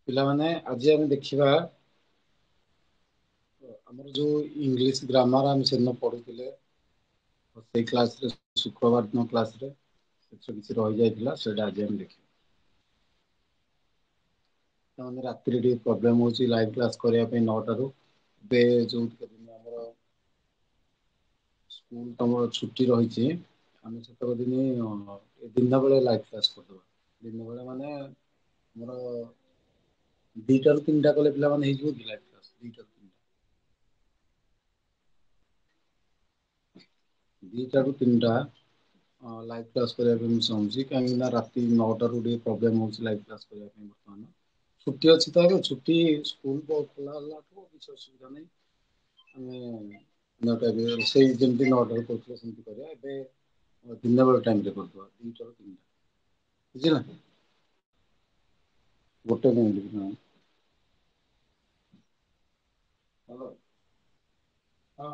ପିଲାମାନେ ଆଜି ଆମେ ଦେଖିବା ଆମର ଯୋଉ ଇଂଲିଶ ଗ୍ରାମାର ଆମେ ସେଦିନ ପଢୁଥିଲେ ସେଇ କ୍ଲାସରେ ଶୁକ୍ରବାର ଦିନ କ୍ଲାସରେ ସେଥିରେ କିଛି ରହିଯାଇଥିଲା ସେଇଟା ଆଜି ଆମେ ଦେଖିବା। ତାମାନେ ରାତିରେ ଟିକେ ପ୍ରୋବ୍ଲେମ ହଉଛି ଲାଇଭ କ୍ଲାସ କରିବା ପାଇଁ 9ଟାରୁ। ଏବେ ଯୋଉ ଆମର ସ୍କୁଲ ତମର ଛୁଟି ରହିଛି ଆମେ ସେତକ ଦିନ ଦିନ ବେଳେ ଲାଇଭ କ୍ଲାସ କରିଦବା। ଦିନ ବେଳେ ମାନେ ଆମର 2ଟାରୁ 3ଟା କଲେ ପିଲାମାନେ ହେଇଯିବ କି ଲାଇଭ କ୍ଲାସ 2ଟାରୁ 3ଟା। 2ଟାରୁ 3ଟା ଲାଇଭ କ୍ଲାସ କରିବା ପାଇଁ ମୁଁ ଚାହୁଁଛି କାହିଁକି ନା ରାତି 9ଟାରୁ ଟିକେ ପ୍ରୋବ୍ଲେମ ହଉଛି ଲାଇଭ କ୍ଲାସ କରିବା ପାଇଁ ବର୍ତ୍ତମାନ। ଛୁଟି ଅଛି ତ ଏବେ ଛୁଟି ସ୍କୁଲ ଖୋଲା ହେଲାଠୁ କିଛି ଅସୁବିଧା ନାହିଁ। ଆମେ ସେଇ ଯେମିତି 9ଟାରେ କରୁଥିଲେ ସେମିତି କରିବା। ଏବେ ଦିନ ବେଳ ଟାଇମରେ କରିଦବା 2ଟାରୁ 3ଟା ବୁଝିଲ। ଗୋଟେ ମିନିଟ ହଁ। ହ୍ୟାଲୋ ହଁ।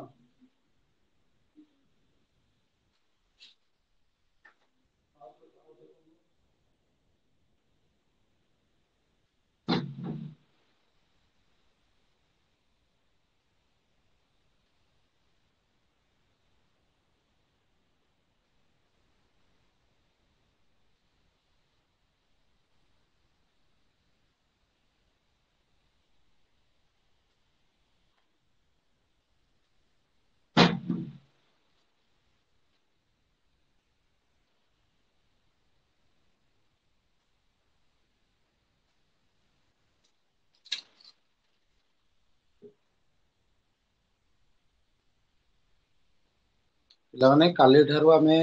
ପିଲାମାନେ କାଲି ଠାରୁ ଆମେ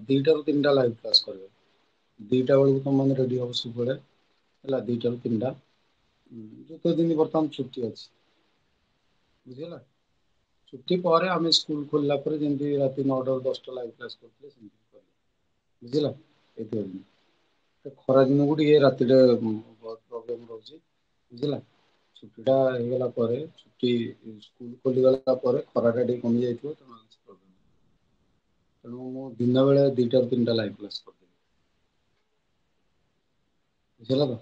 2ଟାରୁ 3ଟା ଲାଇଭ କ୍ଲାସ କରିବା। 2ଟା ବେଳକୁ ତମ ମାନେ ରେଡି ହବ ସବୁବେଳେ ହେଲା 2ଟାରୁ 3ଟା। ଯତ ଦିନ ବର୍ତ୍ତମାନ ଛୁଟି ଅଛି ବୁଝିହେଲା। ଛୁଟି ପରେ ଆମେ ସ୍କୁଲ ଖୋଲିଲା ପରେ ଯେମିତି ରାତି 9ଟାରୁ 10ଟା ଲାଇଭ କ୍ଲାସ କରୁଥିଲେ ସେମିତି କରିବା। ବୁଝିଲ ଖରା ଦିନକୁ ଟିକେ ରାତିରେ ବହୁତ ପ୍ରୋବ୍ଲେମ ରହୁଛି ବୁଝିଲା। ଛୁଟିଟା ହେଇଗଲା ପରେ ଛୁଟି ସ୍କୁଲ ଖୋଲିଗଲା ପରେ ଖରାଟା ଟିକେ କମି ଯାଇଥିବ ତ ତେଣୁ ମୁଁ ଦିନ ବେଳେ 2ଟାରୁ 3ଟା ଲାଇଭ କ୍ଲାସ କରିଦେବି। ବୁଝିଲ ତ।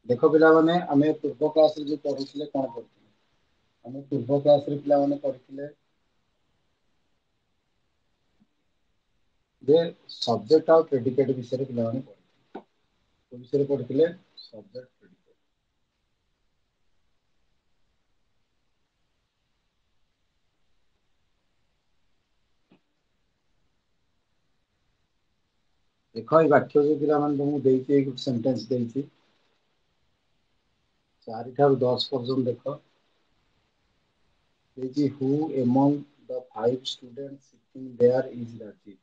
ଦେଖ ପିଲାମାନେ ଆମେ ପୂର୍ବ କ୍ଲାସରେ ଯୋଉ ପଢୁଥିଲେ କଣ କରୁଥିଲେ? ଆମେ ପୂର୍ବ କ୍ଲାସରେ ପିଲାମାନେ କରିଥିଲେ ଯେ ସବଜେକ୍ଟ ଆଉ ପ୍ରେଡିକେଟ ବିଷୟରେ ପିଲାମାନେ ପଢିଥିଲେ। କୋଉ ବିଷୟରେ ପଢିଥିଲେ ସବଜେକ୍ଟ ପ୍ରେଡିକେଟ। ଦେଖ ଏଇ ବାକ୍ୟ ଯୋଉ ପିଲାମାନେ ତମକୁ ଦେଇଛି ଏଇ ଗୋଟେ ସେଣ୍ଟେନ୍ସ ଦେଇଛି 4ଟାରୁ 10 ପର୍ଯ୍ୟନ୍ତ ଦେଖ। ଦେଇଛି who among the 5 students sitting there is Rajeev.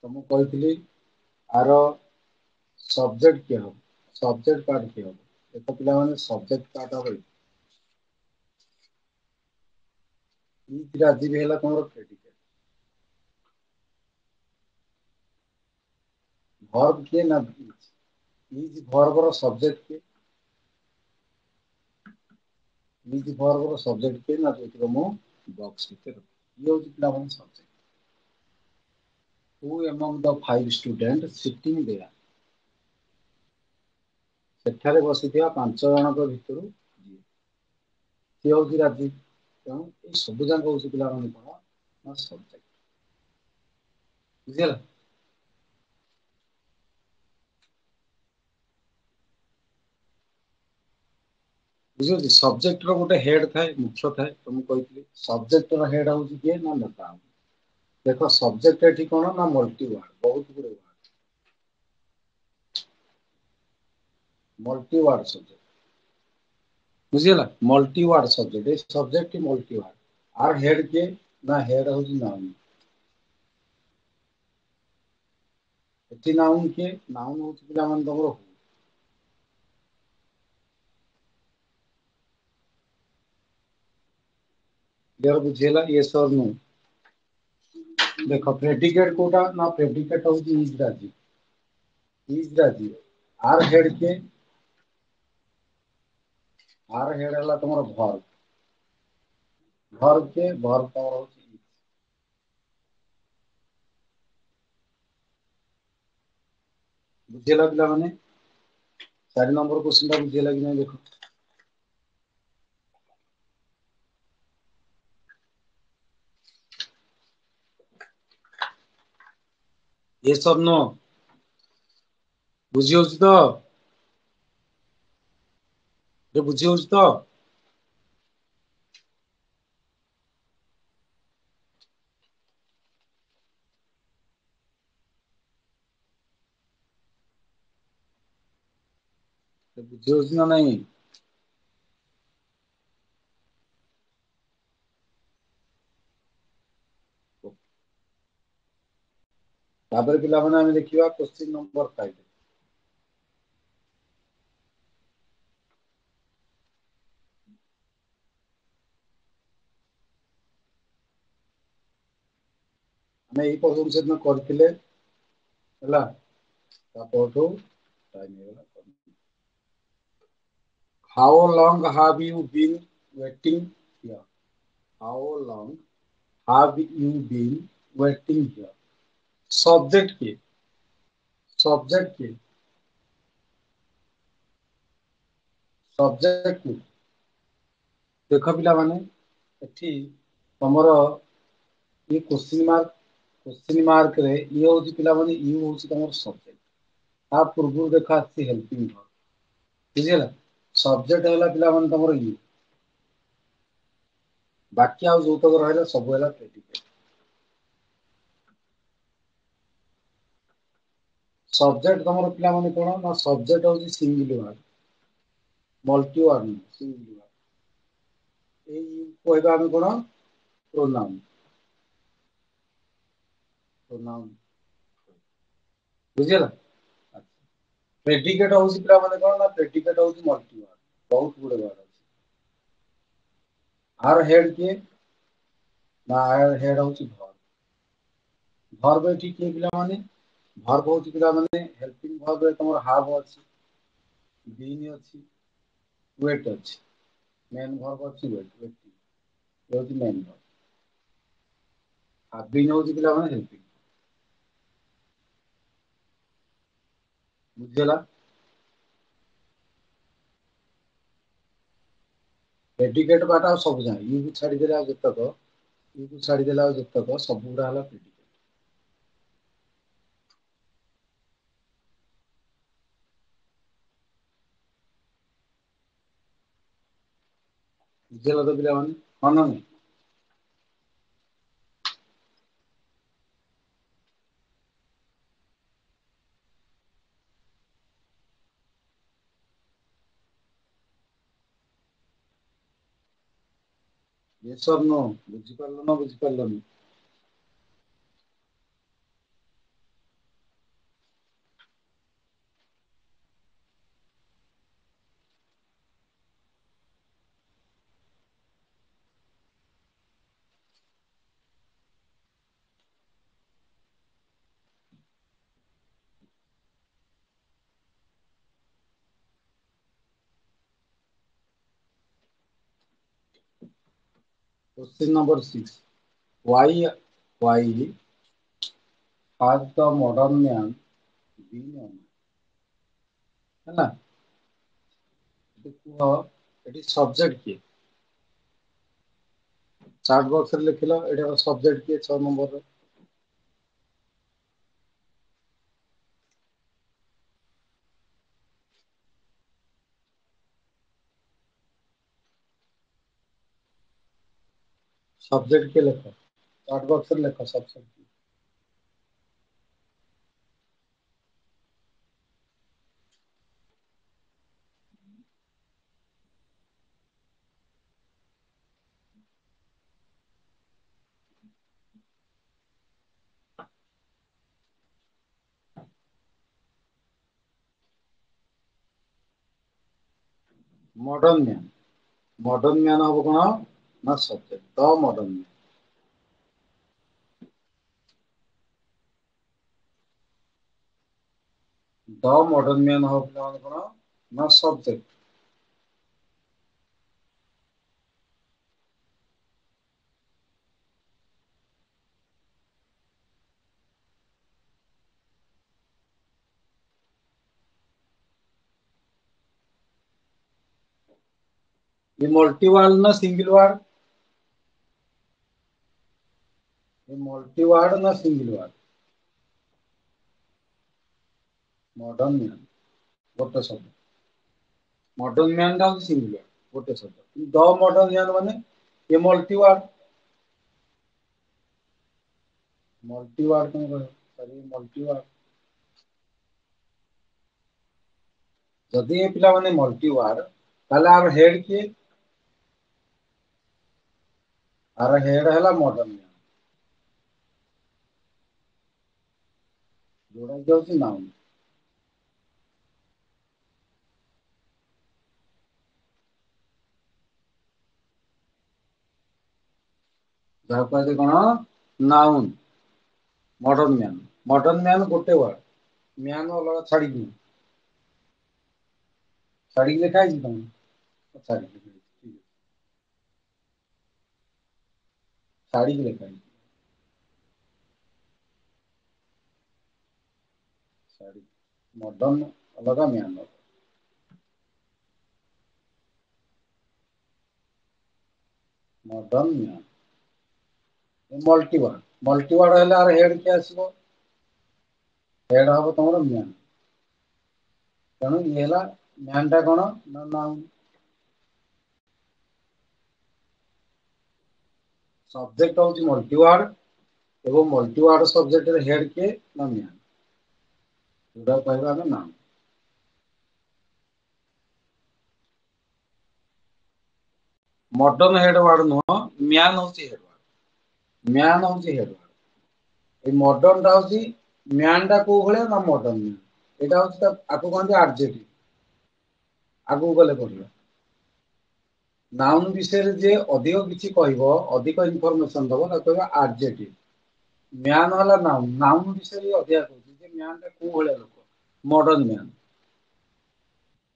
ତ ମୁଁ କହିଥିଲି ଆର ସବଜେକ୍ଟ କିଏ ହବ? ସବଜେକ୍ଟ ପାର୍ଟ କିଏ ହବ? ଦେଖ ପିଲାମାନେ ସବଜେକ୍ଟ ପାର୍ଟ ହବ ଏଠି। ଇଜ ରାଜୀବ ହେଲା ତମର ପ୍ରେଡିକେଟ। ଭର୍ବ କିଏ ନା ଇଜ। ଇଜ ଭର୍ବର ସବଜେକ୍ଟ କିଏ? ଇଜ ଭର୍ବର ସବଜେକ୍ଟ କିଏ ନା ଯୋଉଥିରେ ମୁଁ ବକ୍ସ ଭିତରେ ଇଏ ହଉଛି ପିଲାମାନେ subject. Who among the 5 student sitting there. ସେଠାରେ ବସିଥିବା 5 ଜଣଙ୍କ ଭିତରୁ କିଏ ହଉଛି ରାଜୀବ। ତେଣୁ ଏଇ ସବୁ ଯାକ ହଉଛି ପିଲାମାନେ କଣ ନା ସବଜେକ୍ଟ। ବୁଝିହେଲା। ବୁଝିହଉଛି ସବଜେକ୍ଟ ର ଗୋଟେ ହେଡ ଥାଏ ମୁଖ୍ୟ ଥାଏ ତ ମୁଁ କହିଥିଲି ସବଜେକ୍ଟ ର ହେଡ ହଉଛି କିଏ ନା ନେତା। ଦେଖ ସବଜେକ୍ଟ ଏଠି କଣ ନା ମଲ୍ଟି ୱାର୍ଡ ବହୁତ ଗୁଡେ ୱାର୍ଡ। Multi word subject. ବୁଝିହେଲା ମଲ୍ଟି ୱାର୍ଡ ସବଜେକ୍ଟ ଏଇ ସବଜେକ୍ଟ ମଲ୍ଟି ୱାର୍ଡ ଆର ହେଡ କିଏ ନା ହେଡ ହଉଛି ନାଉନ। ଏଠି ନାଉନ କିଏ ନାଉନ ହଉଛି ପିଲାମାନେ ତମର କ୍ଲିୟର ବୁଝିହେଲା ୟେସ ଅର ନୋ। ଦେଖ ପ୍ରେଡିକେଟ କୋଉଟା ନା ପ୍ରେଡିକେଟ ହଉଛି ଇଜ ରାଜୀବ। ଇଜ ରାଜୀବ ଆର ହେଡ କିଏ आर हेड है तुम भर्व भर्व के भर्व तुम हूँ बुझेगा पिला माने 4 नंबर क्वेश्चन बुझेगा कि नहीं देखो ये सब नो बुझी होची तो ये बुझी होची तो ये बुझी होची ना नहीं तापर पिला माने हम देखिबा क्वेश्चन नंबर 5 ଆମେ ଏଇ ପ୍ରଶ୍ନ ସେଦିନ କରିଥିଲେ ହେଲା ତାପରଠୁ ଟାଇମ ହେଇଗଲା how long have you been waiting here how long have you been waiting here subject କିଏ subject କିଏ subject କିଏ ଦେଖ ପିଲାମାନେ ଏଠି ତମର ये क्वेश्चन मार्क रे ये होची पिलाମାନେ यू होची तमर सब्जेक्ट ता पूर्व देखा आसी हेल्पिंग वर्ब बुझिला सब्जेक्ट होला पिलाମାନେ तमर यू बाकी आ जो तक रहला सब होला प्रेडिकेट सब्जेक्ट तमर पिलाମାନେ कोन ना सब्जेक्ट होची singular multi verb singular A you कहबा हम कोन प्रोनाउन बुझिला प्रेडिकेट होची पिलाମାନେ कोन ना प्रेडिकेट होची मल्टी वर्ब बहुत गुडे वर्ड आर हेड के ना आर हेड होची भर्ब एठी के पिलाମାନେ भर्ब होची पिलाମାନେ हेल्पिंग भर्ब रे तमर हाव अछि बीन अछि वेट अछि मेन भर्ब अछि वेट ये होची मेन भर्ब आ बीन होची पिलाମାନେ हेल्पिंग बुझिला प्रेडिकेट बाटा सब जाय यू को छाडी देला जतक यू को छाडी देला जतक सब गुडा हला प्रेडिकेट बुझिला तो पिलाମାନେ ହଁ ନା ନାହିଁ yes or no ବୁଝିପାରିଲ ନା ବୁଝିପାରିଲନି question number 6 why has the modern man been on ହେଲା କୁହ ଏଠି ସବଜେକ୍ଟ କିଏ ଚାର୍ଟ ବକ୍ସ ରେ ଲେଖିଲ ଏଟା ସବଜେକ୍ଟ କିଏ 6 ନମ୍ବର सब्जेक्ट के लेख चार्ट बॉक्स रे लेख सब्जेक्ट मॉडर्न मैन हम कोन ना सब्जेक्ट द मॉडर्न मैन हम कोन ना सब्जेक्ट ये मल्टी वर्ड ना सिंगल वर्ड? ये मल्टी वर्ड ना सिंगल वर्ड? मॉडर्न मैन गोटे शब्द। मॉडर्न मैन टा सिंगल वर्ड गोटे शब्द। द मॉडर्न मैन माने ये मल्टी वर्ड। मल्टी वर्ड कौन कह? Sorry multi word. जदि ये पिला माने मल्टी वर्ड ताले आर हेड किए? आर हेड हला मॉडर्न मैन। जोड़ा जाउची नाउन। जहाँ कहते कौन noun modern man. Modern man गोटे वर्ड मैन अलग छाड़ी छाड़ी लिखा है तुम छाड़ी छाड़ी लिखा है छाड़ी मॉडर्न अलग मैन अलग। मॉडर्न मैन मल्टी वर्ड हेले आर हेड के आसीबो? हेड हबो तमरो मैन। तेणु ये हला मैन टा कौन ना नाउन। सब्जेक्ट होची मल्टी वर्ड एवं मल्टी वर्ड सब्जेक्ट रे हेड के ना मैन जोड़ा कहबा हमें नाउन। मॉडर्न हेड वर्ड नुह मैन होची हेड वर्ड। मैन होची हेड वर्ड। ए मॉडर्न टा होची मैन टा को भले ना मॉडर्न मैन एटा होची आको कहते एडजेक्टिव। आगु गले पड़िबो नाउन विषय जे अधिक किछि कहबो अधिक इनफॉरमेशन दबो ता कहबा एडजेक्टिव। मैन वाला नाउन नाउन विषय अधिक कहछि जे मैन टा को भले लोक मॉडर्न मैन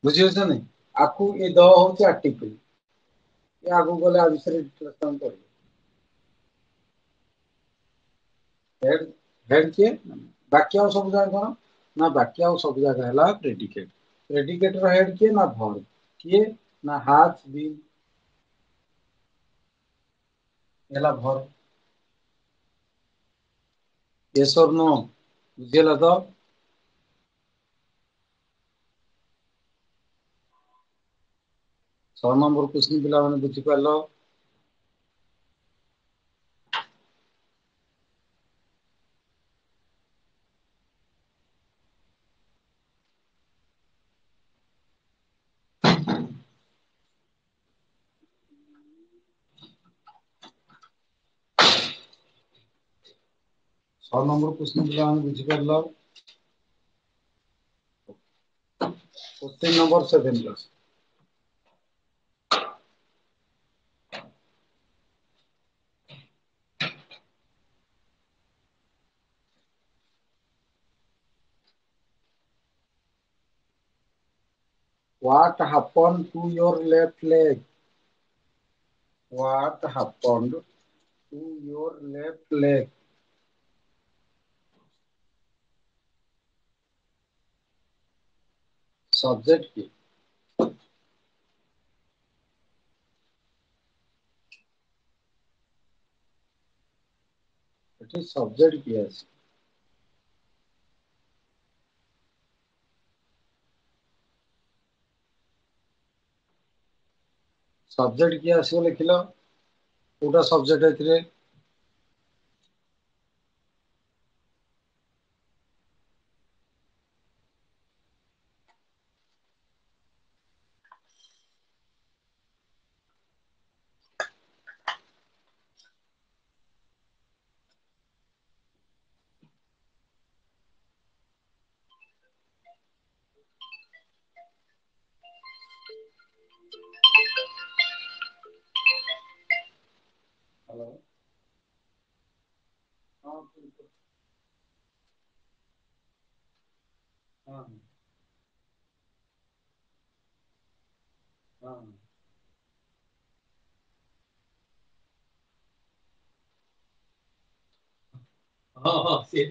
बुझि होछ नै। आकु ए द होछि आर्टिकल ए आगु गले आ विषय डिस्कशन करियो। हेड हेड के बाकी और सब जागा कोन ना बाकी और सब जागा हला प्रेडिकेट। प्रेडिकेट रो हेड के ना वर्ब के ना हैज बीन एला वर्ब। यस और नो बुझेला तो 6 नंबर क्वेश्चन पिला माने बुझि पालो। 6 नंबर क्वेश्चन पिला माने बुझि पालो। Question number 7 class What happened to your left leg? What happened to your left leg? Subject কি? এটি subject কি আছে? Subject কি ଆସିବ ଲେଖିଲ କୋଉଟା subject ଏଥିରେ? ହ୍ୟାଲୋ ହଁ ହଁ ହଁ ହଁ ହଁ ସେ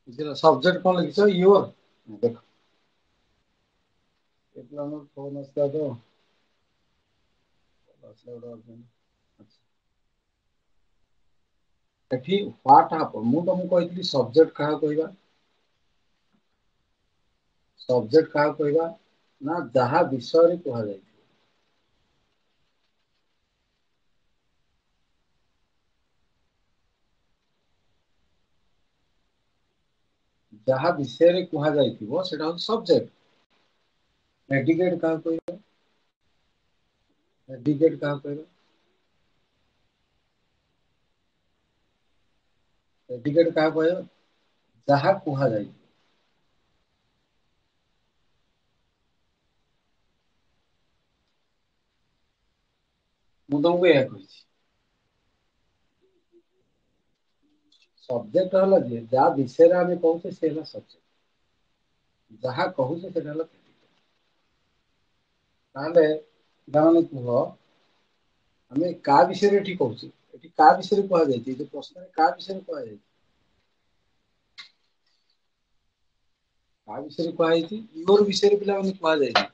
ବୁଝିଲ ସବଜେକ୍ଟ କଣ ଲେଖିଛ ୟୁଅର। ଦେଖ ଏ ପିଲାଙ୍କର ଫୋନ ଆସିଲା ତ ଆସିଲା ଗୋଟେ urgent। ଆଚ୍ଛା। ଏଠି ହ୍ୱାଟ ହାପନ ମୁଁ ତମକୁ କହିଥିଲି ସବଜେକ୍ଟ କାହାକୁ କହିବା। ସବଜେକ୍ଟ କାହାକୁ କହିବା ନା ଯାହା ବିଷୟରେ କୁହାଯାଏ। ଯାହା ବିଷୟରେ କୁହାଯାଇଥିବ ସେଇଟା ହଉଛି ସବଜେକ୍ଟ। ପ୍ରେଡିକେଟ କାହାକୁ କହିବା। ପ୍ରେଡିକେଟ କାହାକୁ କହିବା। ପ୍ରେଡିକେଟ କାହାକୁ କହିବା ଯାହା କୁହାଯାଇ। ମୁଁ ତମକୁ ଏହା କହିଛି। ସବଜେକ୍ଟ ହେଲା ଯେ ଯାହା ବିଷୟରେ ଆମେ କହୁଛେ ସେ ହେଲା ସବଜେକ୍ଟ। ଯାହା କହୁଛେ ସେଟା ହେଲା ପ୍ରେଡିକେଟ। ତାହେଲେ ପିଲାମାନେ କୁହ ଆମେ କାହା ବିଷୟରେ ଏଠି କହୁଛେ ଏଠି କାହା ବିଷୟରେ କୁହାଯାଇଛି ଯେ ପ୍ରଶ୍ନରେ କାହା ବିଷୟରେ କୁହାଯାଇଛି। କାହା ବିଷୟରେ କୁହାଯାଇଛି ୟୁଅର ବିଷୟରେ ପିଲାମାନେ କୁହାଯାଇଛି।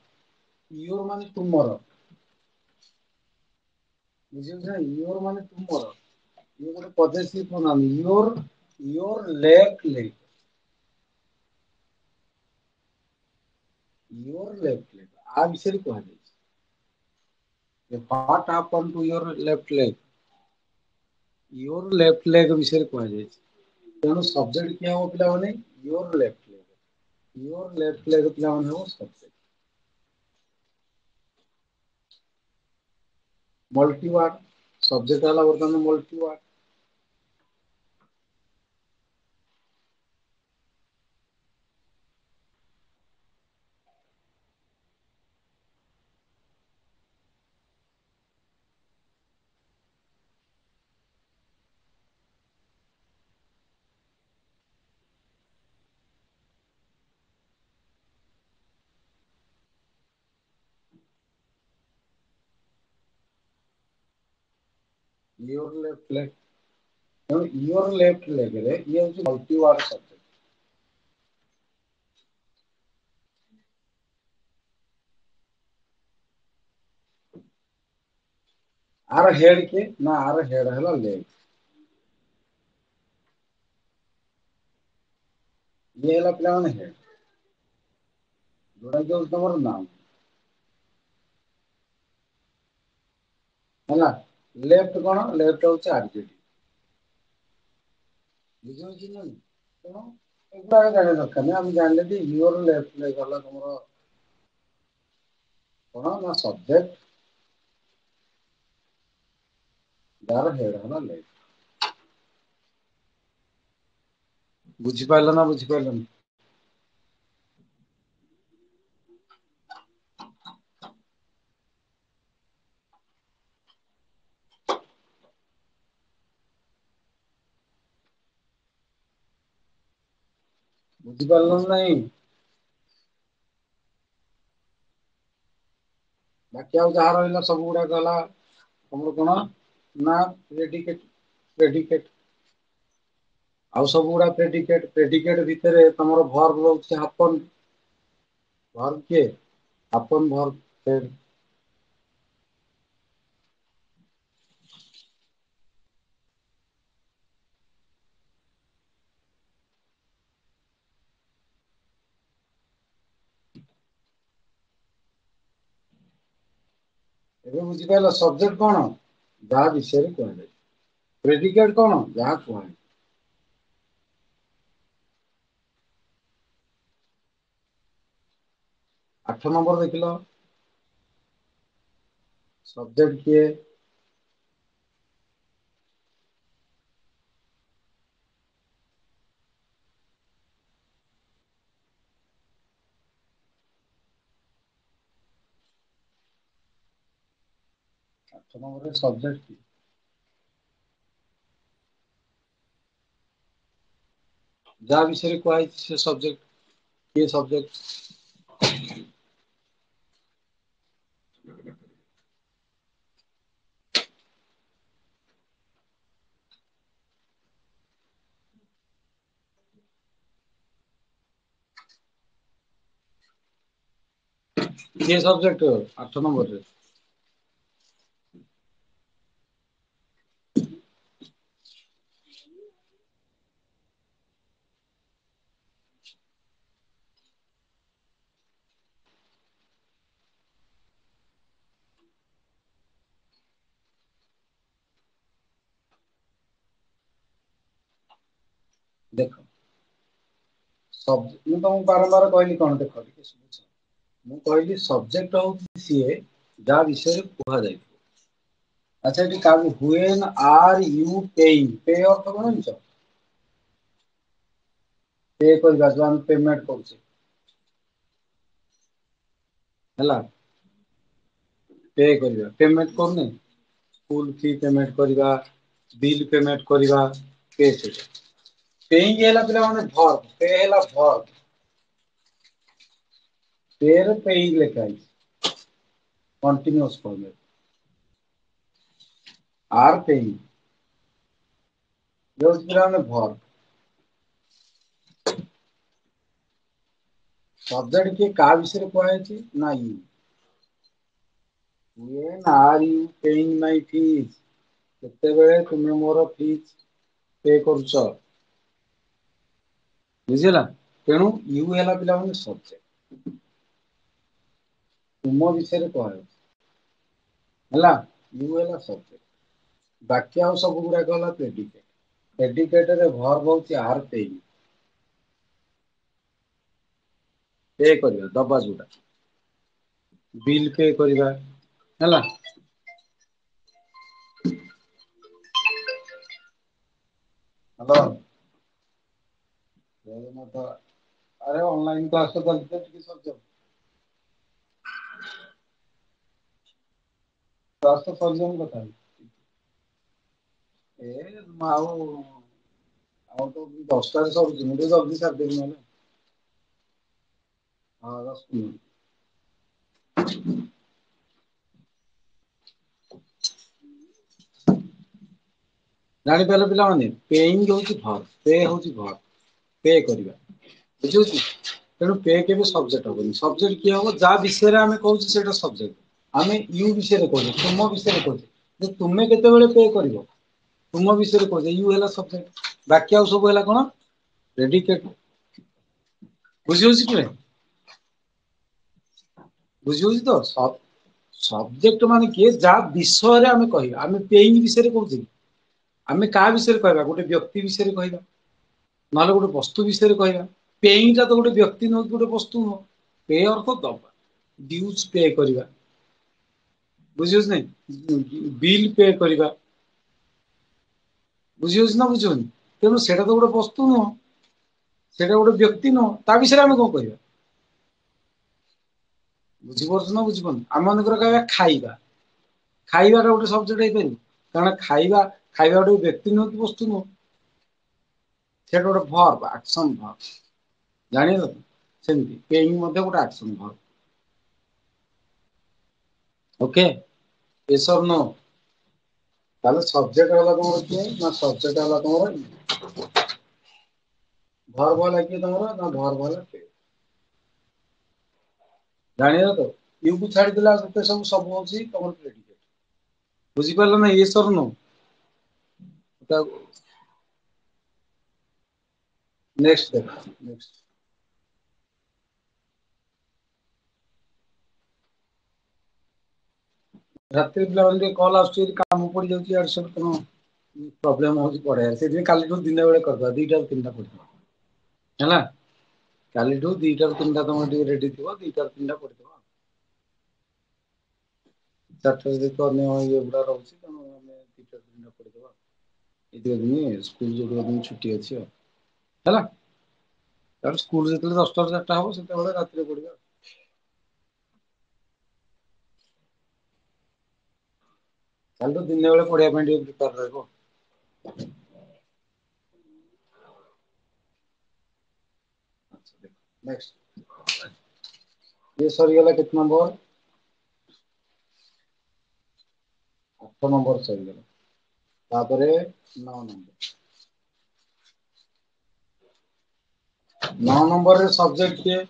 ୟୁଅର ମାନେ ତୁମର। ବୁଝିଲ ନା ୟୁଅର ମାନେ ତୁମର। ଇଏ ଗୋଟେ possessive pronoun your left leg. Your left leg ଆ ବିଷୟରେ କୁହାଯାଇଛି। What happen to your left leg. Your left leg ବିଷୟରେ କୁହାଯାଇଛି। ତେଣୁ ସବଜେକ୍ଟ କିଏ ହବ ପିଲାମାନେ your left leg. Your left leg ପିଲାମାନେ ହବ ସବଜେକ୍ଟ। ମଲ୍ଟିୱାର୍ଡ ସବଜେକ୍ଟ ହେଲା ବର୍ତ୍ତମାନ ମଲ୍ଟିୱାର୍ଡ। ୟୁଅର ଲେଫ୍ଟ ଲେଗ ତେଣୁ ୟୁଅର ଲେଫ୍ଟ ଲେଗରେ ଇଏ ହଉଛି ମଲ୍ଟିୱାର୍ଡ ସବଜେକ୍ଟ। ଆର ହେଡ କିଏ ନା ଆର ହେଡ ହେଲା ଲେଗ। ଇଏ ହେଲା ପିଲାମାନେ ହେଡ। ଯୋଉଟା କି ହଉଛି ତମର ନାଉନ। ହେଲା ଲେଫ୍ଟ କଣ ଲେଫ୍ଟ ହଉଛି ଆଡଜେକ୍ଟିଭ। ବୁଝିହଉଛି ନା ନାଇଁ ତେଣୁ ଏଗୁଡା ଜାଣିବା ଦରକାର ନାହିଁ ଆମେ ଜାଣିଲେ ଯେ ୟୁଅର ଲେଫ୍ଟ ଲେଗ ହେଲା ତମର କଣ ନା ସବଜେକ୍ଟ ଯାହାର ହେଡ ହେଲା ଲେଗ। ବୁଝିପାରିଲ ନା ବୁଝିପାରିଲନି। ବୁଝିପାରିଲ ନା ନାଇଁ। ବାକି ଆଉ ଯାହା ରହିଲା ସବୁ ଗୁଡାକ ହେଲା ତମର କଣ ନା ପ୍ରେଡିକେଟ ପ୍ରେଡିକେଟ। ଆଉ ସବୁ ଗୁଡା ପ୍ରେଡିକେଟ ପ୍ରେଡିକେଟ ଭିତରେ ତମର ଭର୍ବ ରହୁଛି ହାପନ। ଭର୍ବ କିଏ ହାପନ ଭର୍ବ ହେଡ। ଏବେ ବୁଝିପାରିଲ ସବଜେକ୍ଟ କଣ ଯାହା ବିଷୟରେ କୁହାଯାଏ। ପ୍ରେଡିକେଟ କଣ ଯାହା କୁହାଯାଏ। 8 ନମ୍ବର ଦେଖିଲ ସବଜେକ୍ଟ କିଏ 8 नंबर सब्जेक्ट की जहाँ विषय कहुई से सब्जेक्ट ये सब्जेक्ट ये सब्जेक्ट 8 नंबर रे देख सब मैं तुमको बारंबार कहली कौन देख ठीक है ମୁଁ କହିଲି ସବଜେକ୍ଟ ହଉଛି ସିଏ ଯାହା ବିଷୟରେ କୁହାଯାଏ। ଆଚ୍ଛା ଏଠି କାହାକୁ when are you paying pay ଅର୍ଥ କଣ ଜାଣିଛ? ପେ କରିବା ଯୋଉ ଆମେ ପେମେଣ୍ଟ କରୁଛେ ହେଲା ପେ କରିବା ପେମେଣ୍ଟ କରୁନେ ସ୍କୁଲ ଫି ପେମେଣ୍ଟ କରିବା ବିଲ୍ ପେମେଣ୍ଟ କରିବା ପେ ସେଇଟା ପେଇଂ ହେଲା ପିଲାମାନେ ଭର୍ବ ପେ ହେଲା ଭର୍ବ ପେ ରେ ପେଇଂ ଲେଖା ହେଇଛି କଣ୍ଟିନ୍ୟୁଅସ୍ ଫର୍ମ ଆର୍ ପେଇଂ ଇଏ ହଉଛି ପିଲାମାନେ ଭର୍ବ ସବଜେକ୍ଟ କିଏ କାହା ବିଷୟରେ କୁହାଯାଇଛି ନା you when are you paying my fees କେତେବେଳେ ତୁମେ ମୋର ଫିସ୍ ପେ କରୁଛ ବୁଝିହେଲା ତେଣୁ ୟୁ ହେଲା ପିଲାମାନେ ସବଜେକ୍ଟ ତୁମ ବିଷୟରେ କୁହାଯାଉଛି ହେଲା ୟୁ ହେଲା ସବଜେକ୍ଟ ବାକି ଆଉ ସବୁ ଗୁଡାକ ହେଲା ପ୍ରେଡିକେଟ ପ୍ରେଡିକେଟରେ ଭର୍ବ ହଉଛି ଆର୍ ପେଇଂ ପେ କରିବା ଦବା ଯୋଉଟା ବିଲ୍ ପେ କରିବା ହେଲା ହ୍ୟାଲୋ ଆରେ ଅନଲାଇନ କ୍ଲାସ ତ ଚାଲିଛି ଟିକେ ସରିଯାଉ କ୍ଲାସ ତ ସରିଯାଉ କଥା ଏ ଆଉ ତ 10ଟାରେ ସରୁଛି ମୁଁ ଟିକେ ଜଲ୍ଦି ସାରିଦେବି ନହେଲେ ହଁ 10 ମିନିଟ୍ ଜାଣିପାରିଲ ପିଲାମାନେ ପେଇଂ ହଉଛି ଭର୍ବ ପେ ହଉଛି ଭର୍ବ ପେ କରିବା ବୁଝିହଉଛି ତେଣୁ ପେ କେବେ ସବଜେକ୍ଟ ହବନି ସବଜେକ୍ଟ କିଏ ହବ ଯାହା ବିଷୟରେ ଆମେ କହୁଛେ ସେଇଟା ସବଜେକ୍ଟ ଆମେ ୟୁ ବିଷୟରେ କହୁଛେ ତୁମ ବିଷୟରେ କହୁଛେ ଯେ ତୁମେ କେତେବେଳେ ପେ କରିବ ତୁମ ବିଷୟରେ କହୁଛେ ୟୁ ହେଲା ସବଜେକ୍ଟ ବାକି ଆଉ ସବୁ ହେଲା କଣ ପ୍ରେଡିକେଟ ବୁଝିହଉଛି କି ବୁଝିହଉଛି ତ ସବଜେକ୍ଟ ମାନେ କିଏ ଯାହା ବିଷୟରେ ଆମେ କହିବା ଆମେ ପେଇଂ ବିଷୟରେ କହୁଛେ ଆମେ କାହା ବିଷୟରେ କହିବା ଗୋଟେ ବ୍ୟକ୍ତି ବିଷୟରେ କହିବା ନହେଲେ ଗୋଟେ ବସ୍ତୁ ବିଷୟରେ କହିବା ପେଇଂଟା ତ ଗୋଟେ ବ୍ୟକ୍ତି ନୁହଁ କି ଗୋଟେ ବସ୍ତୁ ନୁହଁ ପେ ଅର୍ଥ ଦବା ଡ୍ୟୁଜ ପେ କରିବା ବୁଝିହଉଛି ନାଇଁ ବିଲ୍ ପେ କରିବା ବୁଝିହଉଛି ନା ବୁଝିହଉନି ତେଣୁ ସେଇଟା ତ ଗୋଟେ ବସ୍ତୁ ନୁହଁ ସେଇଟା ଗୋଟେ ବ୍ୟକ୍ତି ନୁହଁ ତା ବିଷୟରେ ଆମେ କଣ କହିବା ବୁଝିପାରୁଛ ନା ବୁଝିପାରୁନ ଆମ ମାନଙ୍କର କହିବା ଖାଇବା ଖାଇବାଟା ଗୋଟେ ସବଜେକ୍ଟ ହେଇପାରିବ କାରଣ ଖାଇବା ଗୋଟେ ବ୍ୟକ୍ତି ନୁହଁ କି ବସ୍ତୁ ନୁହଁ ସେଇଟା ଗୋଟେ ଭର୍ବ ଆକ୍ସନ ଭର୍ବ ଜାଣିଲ ସେମିତି ପେଇଂ ମଧ୍ୟ ଗୋଟେ ଆକ୍ସନ ଭର୍ବ ଓକେ ୟେସ୍ ଅର୍ ନୋ ତାହେଲେ ସବଜେକ୍ଟ ହେଲା ତମର କିଏ ନା ସବଜେକ୍ଟ ହେଲା ତମର ଭର୍ବ ହେଲା କିଏ ତମର ନା ଭର୍ବ ହେଲା ପେ ଜାଣିଲ ତ ୟୁ କୁ ଛାଡିଦେଲେ ଆଉ ଯେତେ ସବୁ ହଉଛି ତମର ପ୍ରେଡିକେଟ ବୁଝିପାରିଲ ନା ୟେସ୍ ଅର୍ ନୋ ନେକ୍ସଟ ଦେଖ ନେକ୍ସଟ ରାତିରେ ପିଲାମାନେ ଟିକେ କଲ୍ ଆସୁଛି କାମ ପଡିଯାଉଛି ଇଆଡେ ସିଆଡେ କଣ ପ୍ରୋବ୍ଲେମ ହଉଛି ପଢେଇବାରେ ସେଥିପାଇଁ କାଲିଠୁ ଦିନ ବେଳେ କରିଦବା 2ଟା ରୁ 3ଟା ପଢିଦବା ହେଲା କାଲିଠୁ 2ଟା ରୁ 3ଟା ତମର ଟିକେ ରେଡି ଥିବ 2ଟା ରୁ 3ଟା ପଢିଦବା ଚାରିଟା ଯେହେତୁ ଅନ୍ୟ ଇଏ ଗୁଡା ରହୁଛି ତେଣୁ ଆମେ 2ଟା ରୁ 3ଟା ପଢିଦବା ଏଇ ଦିନ ସ୍କୁଲ ଯୋଉ ଦିନ ଛୁଟି ଅଛି ଆଉ ହେଲା ତାପରେ ସ୍କୁଲ ଯେତେବେଳେ 10ଟାରୁ 4ଟା ହବ ସେତେବେଳେ ରାତିରେ ପଢିବା କାଲିଠୁ ଦିନେ ବେଳେ ପଢିବା ପାଇଁ ଟିକେ ପ୍ରିପେୟାର ରହିବ। ନେକ୍ସଟ ये ସରିଗଲା କେତେ ନମ୍ବର? 8 ନମ୍ବର ସରିଗଲା। ତାପରେ 9 ନମ୍ବର। 9 ନମ୍ବରରେ ସବଜେକ୍ଟ କିଏ?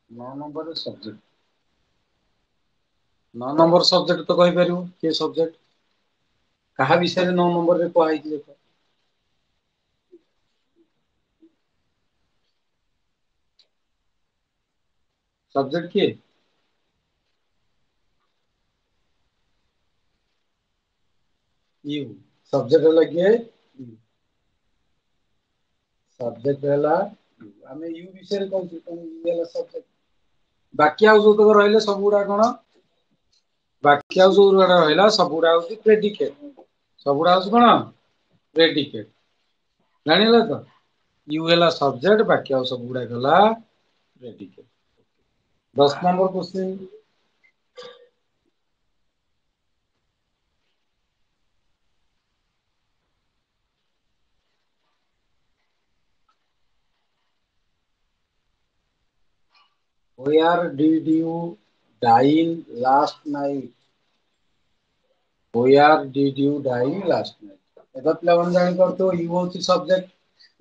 9 ନମ୍ବରରେ ସବଜେକ୍ଟ। 9 ନମ୍ବର ସବଜେକ୍ଟ ତ କହିପାରିବୁ କିଏ ସବଜେକ୍ଟ? କାହା ବିଷୟରେ 9 ନମ୍ବରରେ କୁହାହେଇଛି ଦେଖ? ସବଜେକ୍ଟ କିଏ? ୟୁ। ସବଜେକ୍ଟ ହେଲା କିଏ? ସବଜେକ୍ଟ ହେଲା ଆମେ ୟୁ ବିଷୟରେ କହୁଛୁ ତେଣୁ ୟୁ ହେଲା ସବଜେକ୍ଟ। ବାକି ଆଉ ଯୋଉ ତକ ରହିଲେ ସବୁ ଗୁଡା କଣ? ବାକି ଆଉ ଯୋଉ ଗୁଡା ରହିଲା ସବୁଗୁଡା ହଉଛି ପ୍ରେଡିକେଟ। ସବୁଗୁଡା ହଉଛି କଣ? ପ୍ରେଡିକେଟ। ଜାଣିହେଲା ତ? ୟୁ ହେଲା ସବଜେକ୍ଟ ବାକି ଆଉ ସବୁ ଗୁଡାକ ହେଲା ପ୍ରେଡିକେଟ। 10 number question. Where did you dine last night? Where did you dine last night? ଏବେ ପିଲାମାନେ ଜାଣିପାରୁଥିବ ୟୁ ହଉଛି ସବଜେକ୍ଟ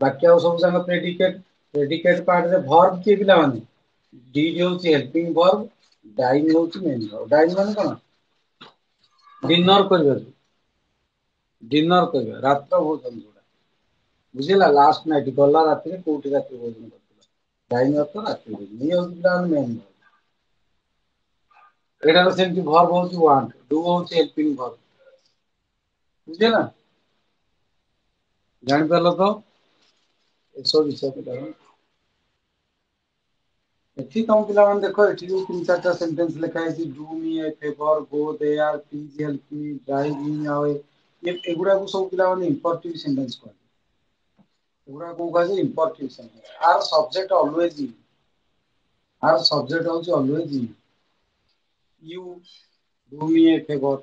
ବାକି ଆଉ ସବୁ ଯାକ ପ୍ରେଡିକେଟ। ପ୍ରେଡିକେଟ ପାର୍ଟରେ ଭର୍ବ କିଏ ପିଲାମାନେ? ଡିଡ୍ ହଉଛି ହେଲ୍ପିଂ ଭର୍ବ, ଡାଇନ୍ ହଉଛି ମେନ୍ ଭର୍ବ। ଡାଇନ୍ ମାନେ କଣ? ଡିନର କରିବା। ଡିନର କରିବା ରାତ୍ର ଭୋଜନ ଯୋଉଟା। ବୁଝିହେଲା? ଲାଷ୍ଟ ନାଇଟ୍ ଗଲା ରାତିରେ କୋଉଠି ରାତ୍ରି ଭୋଜନ କରିଥିଲା? ଡାଇନ୍ ଅର୍ଥ ରାତ୍ରି ଭୋଜନ। ଇଏ ହଉଛି ପିଲାମାନେ ମେନ୍ ଭର୍ବ। ଏଇଟାର ସେମିତି ଭର୍ବ ହଉଛି ୱାଣ୍ଟ, ଡୁ ହଉଛି ହେଲ୍ପିଂ ଭର୍ବ। ବୁଝିହେଲା? ଜାଣିପାରିଲ ତ? ଏସବୁ ବିଷୟ ପିଲା ଏଠି ତମ ପିଲାମାନେ ଦେଖ ଏଠି ଯୋଉ 3-4ଟା ସେଣ୍ଟେନ୍ସ ଲେଖା ହେଇଛି do me a favour, go there, please help me, drive me away, ଏଗୁଡାକୁ ସବୁ ପିଲାମାନେ ଇମ୍ପରଟିଭ ସେଣ୍ଟେନ୍ସ କୁହାଯାଏ। ଏଗୁଡା କଣ କୁହାଯାଏ? Imperative sentence. ଆର ସବଜେକ୍ଟ ଅଲୱେଜ ୟୁ। ଆର ସବଜେକ୍ଟ ହଉଛି always you. You do me a favour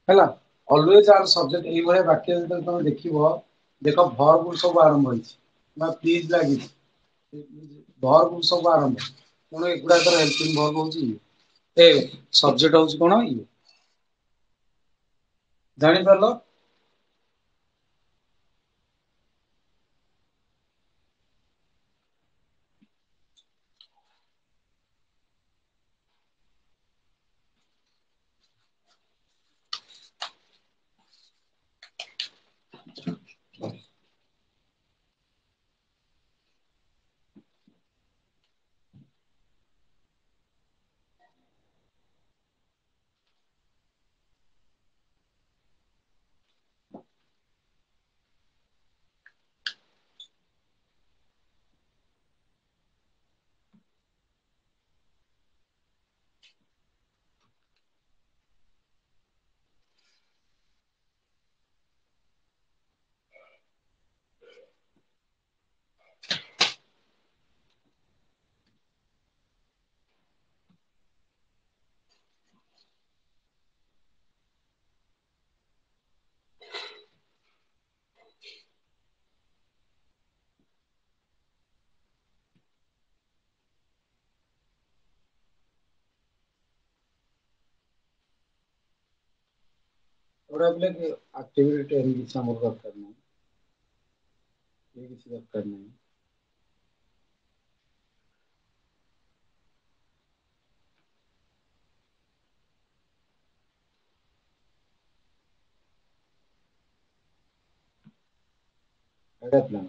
ହେଲା। ଅଲୱେଜ ଆର ସବଜେକ୍ଟ। ଏଇଭଳିଆ ବାକ୍ୟ ଯେତେବେଳେ ତମେ ଦେଖିବ ଦେଖ ଭର୍ବ ରୁ ସବୁ ଆରମ୍ଭ ହେଇଛି ନା ପ୍ଲିଜ ଲାଗିଛି। ଭର୍ବ ରୁ ସବୁ ଆରମ୍ଭ। ତେଣୁ ଏଗୁଡାକର ହେଲ୍ପିଂ ଭର୍ବ ହଉଛି ୟୁ। ଏ ସବଜେକ୍ଟ ହଉଛି କଣ? ୟୁ। ଜାଣିପାରିଲ? ଏଗୁଡା ପିଲା କି ଆକ୍ଟିଭିଟି ଟ୍ରେନିଂ କିଛି ଆମର ଦରକାର ନାହିଁ। ଏ କିଛି ଦରକାର ନାହିଁ। ଏଇଟା ପିଲା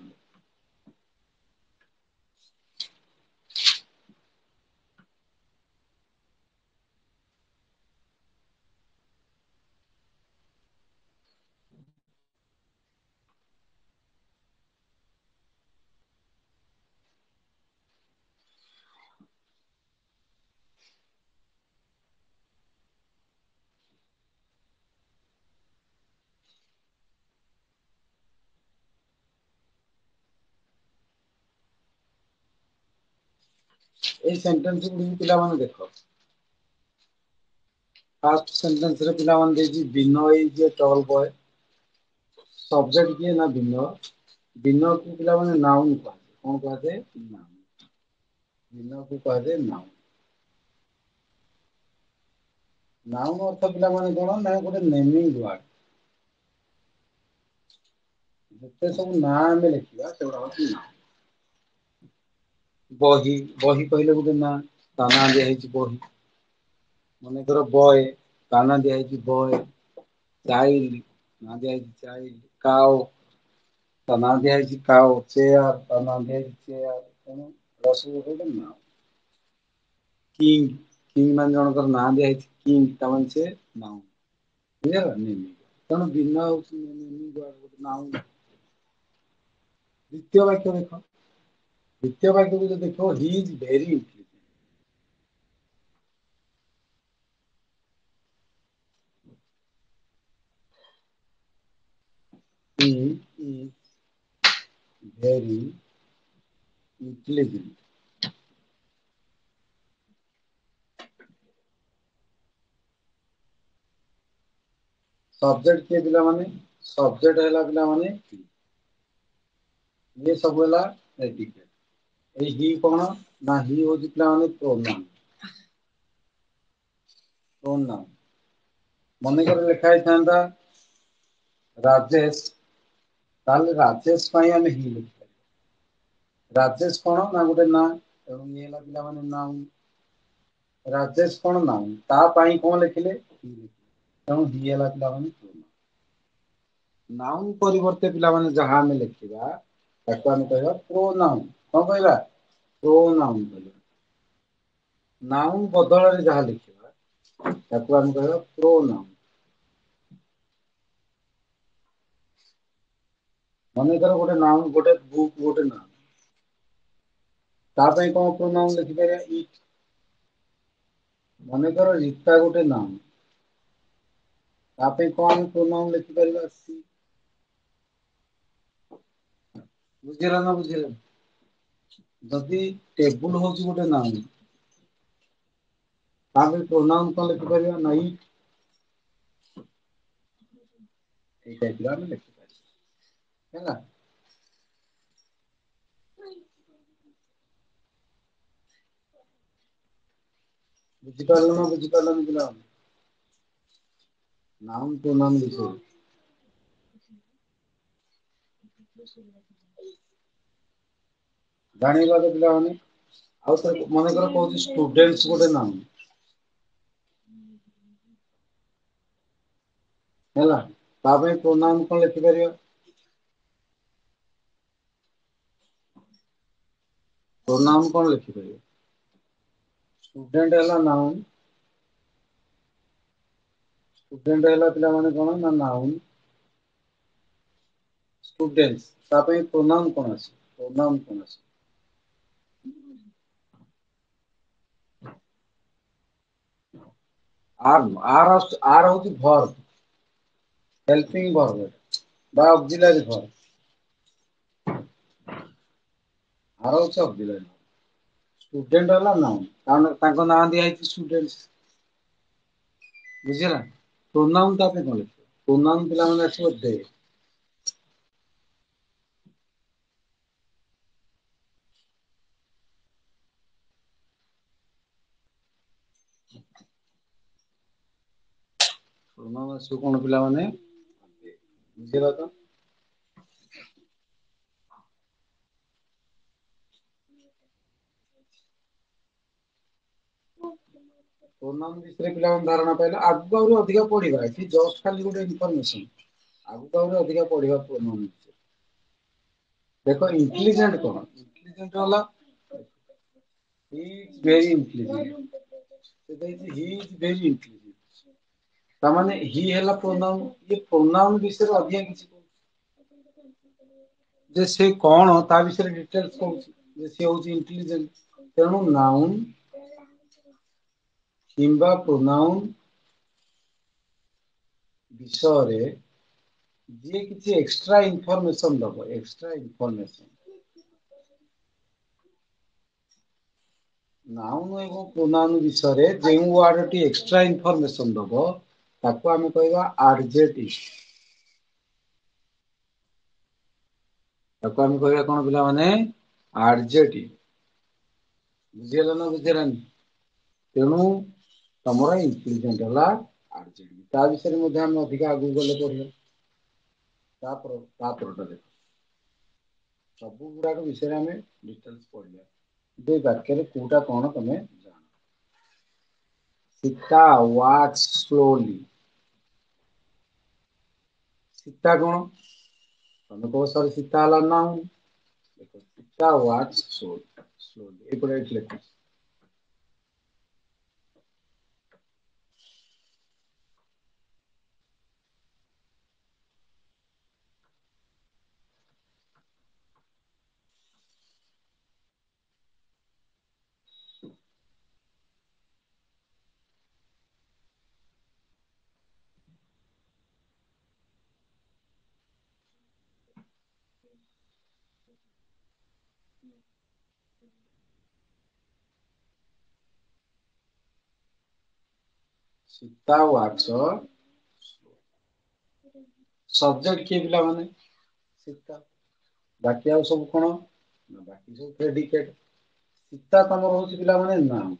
ଏଇ ସେଣ୍ଟେନ୍ସ ଗୁଡିକୁ ପିଲାମାନେ ଦେଖ। फास्ट सेंटेंस रे पिला मान देजी बिनो is a tall boy subject किए ना बिनो बिनो को पिला माने नाउन कहते कौन कहते नाउन बिनो को कहते नाउन नाउन अर्थ पिला माने कोन ना गोटे नेमिंग वर्ड जते सब ना में लिखिबा सेगुड़ा होती ना बही बही कहले गोटे ना ता ना दिया ହେଇଛି बही मने करो बॉय ता ना दिया ହେଇଛି बॉय चाइल्ड ना दिया ହେଇଛି चाइल्ड काउ ता ना दिया ହେଇଛି काउ चेयर ता ना दिया ହେଇଛି चेयर ତେଣୁ ରସୁ ଗୋଟେ ନା किंग किंग ମାନେ ଜଣଙ୍କର ନାଁ ଦିଆ ହେଇଛି କିଙ୍ଗ ତା ମାନେ ସେ ନାଉନ୍ ବୁଝିହେଲା ନେମି ତେଣୁ ବିନା ହଉଛି ନେମି ଗୋଟେ ନାଉନ୍ ଦ୍ୱିତୀୟ ବାକ୍ୟ ଦେଖ ଦ୍ୱିତୀୟ ବାକ୍ୟକୁ ଯଦି ଦେଖିବ he is very intelligent he is very intelligent subject किए पिला माने सब्जेक्ट हैला पिला माने ये सब हैला प्रेडिकेट ए ही कोन ना ही होची पिला माने प्रोनाउन मने कर लिखा है थांदा राजेश ताले राजेश पाई हमें ही लिखा राजेश कोन ना गोटे ना एवं ये हैला पिला माने नाउन राजेश कोन नाउन ता पाई कोन लिखिले ही ତେଣୁ ହି ହେଲା ପିଲାମାନେ ନାଉନ୍ ପରିବର୍ତ୍ତେ ପିଲାମାନେ ଯାହା ଆମେ ଲେଖିବା ତାକୁ ଆମେ କହିବା ପ୍ରୋନାଉନ୍ କଣ କହିବା ପ୍ରୋନାଉନ୍ କହିବା ନାଉନ୍ ବଦଳରେ ଯାହା ଲେଖିବା ତାକୁ ଆମେ କହିବା ପ୍ରୋନାଉନ୍ ମନେକର ଗୋଟେ ନାଉନ୍ ଗୋଟେ ବୁକ୍ ଗୋଟେ ନାଉନ୍ ତା ପାଇଁ କଣ ପ୍ରୋନାଉନ୍ ଲେଖିପାରିବା ଇଟ୍ ମନେକର ରୀତା ଗୋଟେ ନାଉନ୍ ତା ପାଇଁ କଣ ଆମେ ପ୍ରୋନାଉନ୍ ଲେଖିପାରିବା ସି ବୁଝିହେଲା ନା ବୁଝିହେଲାନି ଯଦି ଟେବୁଲ ହଉଛି ଗୋଟେ ନାଉନ୍ ତା ପାଇଁ ପ୍ରୋନାଉନ୍ କଣ ଲେଖିପାରିବା ନା ଇଟ୍ ଏଇ ଟାଇପର ଆମେ ଲେଖିପାରିବା ହେଲା ବୁଝିପାରିଲ ନା ବୁଝିପାରିଲନି ପିଲାମାନେ नाउन प्रोनाउन विषय ଜାଣିଗଲ ତ ପିଲାମାନେ ଆଉ ତ ମନେକର କହୁଛି ଷ୍ଟୁଡେଣ୍ଟସ୍ ଗୋଟେ ନାଉନ୍ ହେଲା ତା ପାଇଁ ପ୍ରୋନାଉନ୍ କଣ ଲେଖିପାରିବା प्रोनाउन कौन लिखिପାରିବେ स्टूडेंट ହେଲା नाउन स्टूडेंट ହେଲା ପିଲା ମାନେ କଣ ନା नाउन स्टूडेंट्स ତା ପାଇଁ प्रोनाउन कौन ଅଛି प्रोनाउन कौन ଅଛି आर होती वर्ब हेल्पिंग वर्ब बा ऑक्सिलरी वर्ब आर होती ऑक्सिलरी स्टूडेंट ହେଲା नाउन କାରଣ ତାଙ୍କ ନାଁ ଦିଆ ହେଇଛି स्टूडेंट्स ବୁଝିଲା प्रोनाउन ତା ପାଇଁ କଣ ଲେଖିବ प्रोनाउन ପିଲା ମାନେ ଆସିବ ଦେ प्रोनाउन ଆସିବ କଣ ପିଲା ମାନେ ବୁଝିଲା ତ प्रोनाउन विषୟରେ ପିଲାମାନେ ଧାରଣା ପାଇଲେ ଆଗକୁ ଆହୁରି ଅଧିକ ପଢିବା ଏଠି ଜଷ୍ଟ ଖାଲି ଗୋଟେ ଇନଫର୍ମେସନ ଆଗକୁ ଆହୁରି ଅଧିକ ପଢିବା प्रोनाउन देखो इंटेलिजेंट कौन इंटेलिजेंट वाला he is very intelligent he is very intelligent तामाने ही हैला प्रोनाउन ये प्रोनाउन विषय रे अधिक किछि जे से कोन ता विषय रे डिटेल्स कहू जे से होची इंटेलिजेंट तेणु नाउन किंबा प्रोनाउन विषय रे जे किछि एक्स्ट्रा इंफॉर्मेशन दबो एक्स्ट्रा इंफॉर्मेशन ନାଉନ୍ ଏବଂ ପ୍ରୋନାଉନ୍ ବିଷୟରେ ଯେଉଁ ୱାର୍ଡଟି ଏକ୍ସଟ୍ରା ଇନଫର୍ମେସନ ଦବ ତାକୁ ଆମେ କହିବା ଆଡଜେକ୍ଟିଭ। ତାକୁ ଆମେ କହିବା କଣ ପିଲାମାନେ? ଆଡଜେକ୍ଟିଭ। ବୁଝିହେଲା ନା ବୁଝିହେଲାନି? ତେଣୁ ତମର ଇଣ୍ଟେଲିଜେଣ୍ଟ ହେଲା ଆଡଜେକ୍ଟିଭ। ତା ବିଷୟରେ ମଧ୍ୟ ଆମେ ଅଧିକା ଆଗକୁ ଗଲେ ପଢିବା। ତା ପରଟା ଦେଖ। ସବୁ ଗୁଡାକ ବିଷୟରେ ଆମେ ଡିଟେଲସ ପଢିବା। ଦୁଇ ବାକ୍ୟରେ କୋଉଟା କଣ ତମେ ଜାଣ। Sita walks slowly. ସୀତା କଣ? ତମେ କହିବ ସାର ସୀତା ହେଲା ନାଉନ୍। Sita walks slowly. ଏଇପଟେ ଏଇଠି ଲେଖ। ସୀତା ୱାକ୍ସ। ସବଜେକ୍ଟ କିଏ ପିଲାମାନେ? ସୀତା। ବାକି ଆଉ ସବୁ କଣ? ବାକି ସବୁ ପ୍ରେଡିକେଟ। ସୀତା ତମର ହଉଛି ପିଲାମାନେ ନାଉନ୍।